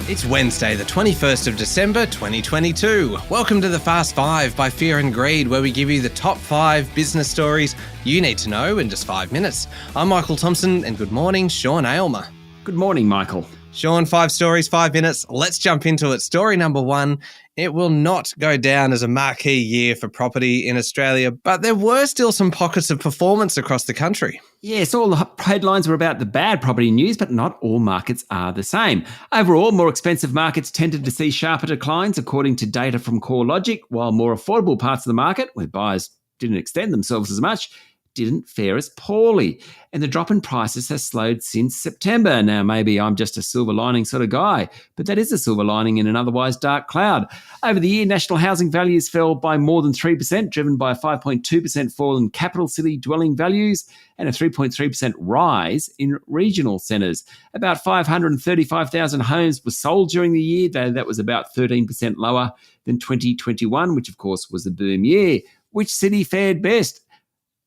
It's Wednesday, the 21st of December, 2022. Welcome to the Fast Five by Fear and Greed, where we give you the top 5 business stories you need to know in just 5 minutes. I'm Michael Thompson, and good morning, Sean Aylmer. Good morning, Michael. Sean, 5 stories, 5 minutes. Let's jump into it. Story number 1. It will not go down as a marquee year for property in Australia, but there were still some pockets of performance across the country. Yes, all the headlines were about the bad property news, but not all markets are the same. Overall, more expensive markets tended to see sharper declines, according to data from CoreLogic, while more affordable parts of the market, where buyers didn't extend themselves as much, didn't fare as poorly. And the drop in prices has slowed since September. Now, maybe I'm just a silver lining sort of guy, but that is a silver lining in an otherwise dark cloud. Over the year, national housing values fell by more than 3%, driven by a 5.2% fall in capital city dwelling values and a 3.3% rise in regional centres. About 535,000 homes were sold during the year, though that was about 13% lower than 2021, which of course was the boom year. Which city fared best?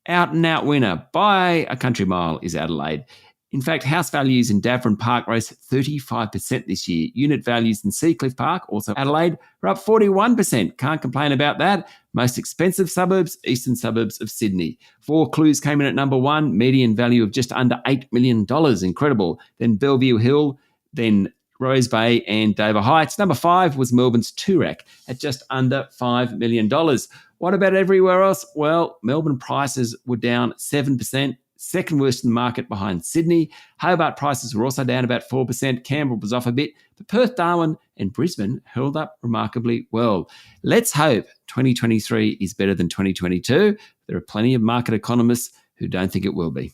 Out and out winner by a country mile is Adelaide. In fact, house values in Davern Park rose 35% this year. Unit values in Seacliff Park, also Adelaide, are up 41%. Can't complain about that. Most expensive suburbs, eastern suburbs of Sydney. Vaucluse came in at number 1, median value of just under $8 million. Incredible. Then Bellevue Hill, then Rose Bay and Dover Heights. Number 5 was Melbourne's Toorak at just under $5 million. What about everywhere else? Well, Melbourne prices were down 7%, second worst in the market behind Sydney. Hobart prices were also down about 4%. Canberra was off a bit, but Perth, Darwin and Brisbane held up remarkably well. Let's hope 2023 is better than 2022. There are plenty of market economists who don't think it will be.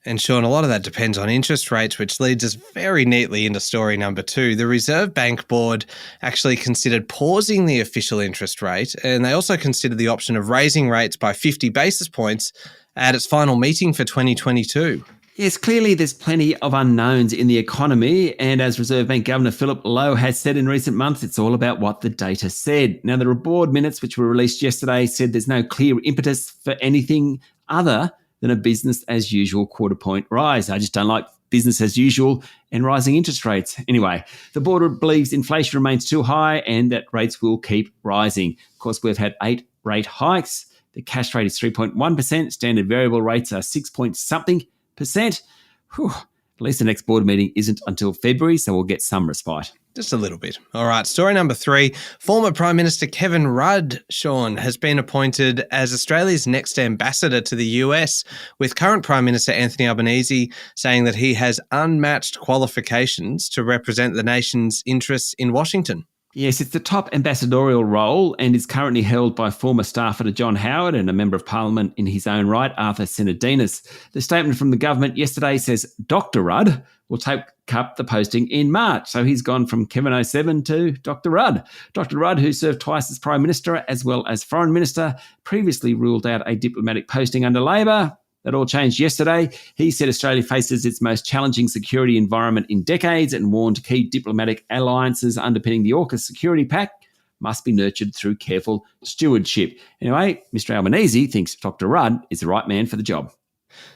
And Sean, a lot of that depends on interest rates, which leads us very neatly into story number 2. The Reserve Bank Board actually considered pausing the official interest rate, and they also considered the option of raising rates by 50 basis points at its final meeting for 2022. Yes, clearly there's plenty of unknowns in the economy, and as Reserve Bank Governor Philip Lowe has said in recent months, it's all about what the data said. Now, the board minutes, which were released yesterday, said there's no clear impetus for anything other than a business as usual quarter point rise. I just don't like business as usual and rising interest rates. Anyway, the board believes inflation remains too high and that rates will keep rising. Of course, we've had 8 rate hikes. The cash rate is 3.1%. Standard variable rates are 6-point-something%. Whew. At least the next board meeting isn't until February, so we'll get some respite. Just a little bit. All right, story number 3. Former Prime Minister Kevin Rudd, Sean, has been appointed as Australia's next ambassador to the US, with current Prime Minister Anthony Albanese saying that he has unmatched qualifications to represent the nation's interests in Washington. Yes, it's the top ambassadorial role and is currently held by former staffer to John Howard and a Member of Parliament in his own right, Arthur Sinodinos. The statement from the government yesterday says Dr. Rudd will take up the posting in March. So he's gone from Kevin 07 to Dr. Rudd. Dr. Rudd, who served twice as Prime Minister as well as Foreign Minister, previously ruled out a diplomatic posting under Labor. That all changed yesterday. He said Australia faces its most challenging security environment in decades and warned key diplomatic alliances underpinning the AUKUS security pact must be nurtured through careful stewardship. Anyway, Mr. Albanese thinks Dr. Rudd is the right man for the job.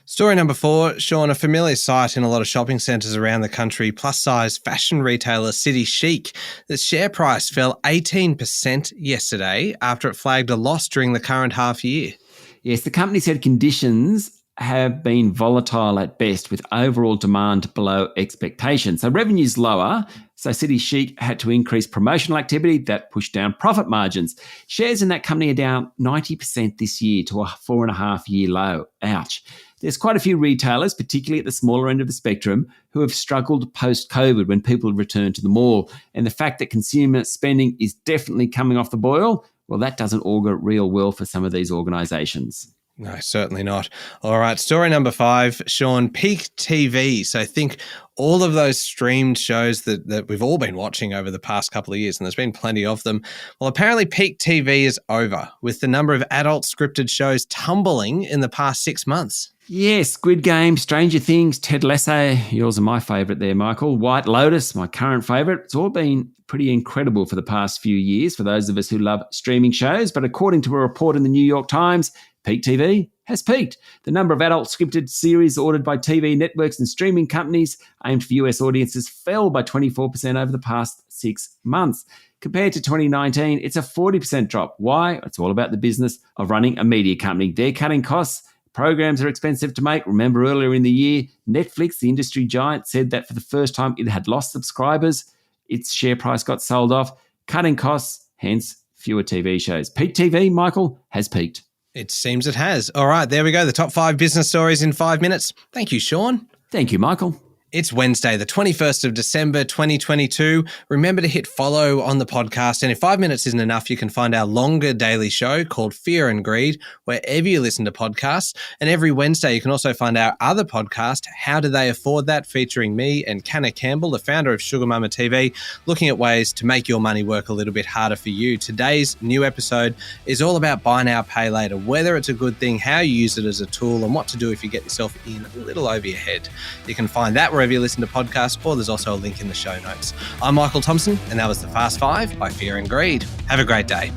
Story number 4, Sean, a familiar sight in a lot of shopping centres around the country, plus-size fashion retailer City Chic. The share price fell 18% yesterday after it flagged a loss during the current half year. Yes, the company said conditions have been volatile at best, with overall demand below expectations. So revenue's lower, so City Chic had to increase promotional activity that pushed down profit margins. Shares in that company are down 90% this year to a 4.5-year low. Ouch. There's quite a few retailers, particularly at the smaller end of the spectrum, who have struggled post-COVID when people return to the mall. And the fact that consumer spending is definitely coming off the boil, well, that doesn't augur real well for some of these organisations. No, certainly not. All right, story number 5, Sean, Peak TV. So think all of those streamed shows that we've all been watching over the past couple of years, and there's been plenty of them. Well, apparently Peak TV is over, with the number of adult scripted shows tumbling in the past 6 months. Yes, Squid Game, Stranger Things, Ted Lasso, yours are my favourite there, Michael. White Lotus, my current favourite. It's all been pretty incredible for the past few years for those of us who love streaming shows. But according to a report in the New York Times, Peak TV has peaked. The number of adult scripted series ordered by TV networks and streaming companies aimed for US audiences fell by 24% over the past 6 months. Compared to 2019, it's a 40% drop. Why? It's all about the business of running a media company. They're cutting costs. Programs are expensive to make. Remember earlier in the year, Netflix, the industry giant, said that for the first time it had lost subscribers. Its share price got sold off. Cutting costs, hence fewer TV shows. Peak TV, Michael, has peaked. It seems it has. All right, there we go. The top 5 business stories in 5 minutes. Thank you, Sean. Thank you, Michael. It's Wednesday, the 21st of December, 2022. Remember to hit follow on the podcast. And if 5 minutes isn't enough, you can find our longer daily show called Fear and Greed wherever you listen to podcasts. And every Wednesday, you can also find our other podcast, How Do They Afford That?, featuring me and Canna Campbell, the founder of Sugar Mama TV, looking at ways to make your money work a little bit harder for you. Today's new episode is all about buy now, pay later, whether it's a good thing, how you use it as a tool, and what to do if you get yourself in a little over your head. You can find that wherever you listen to podcasts, or there's also a link in the show notes. I'm Michael Thompson, and that was the Fast 5 by Fear and Greed. Have a great day.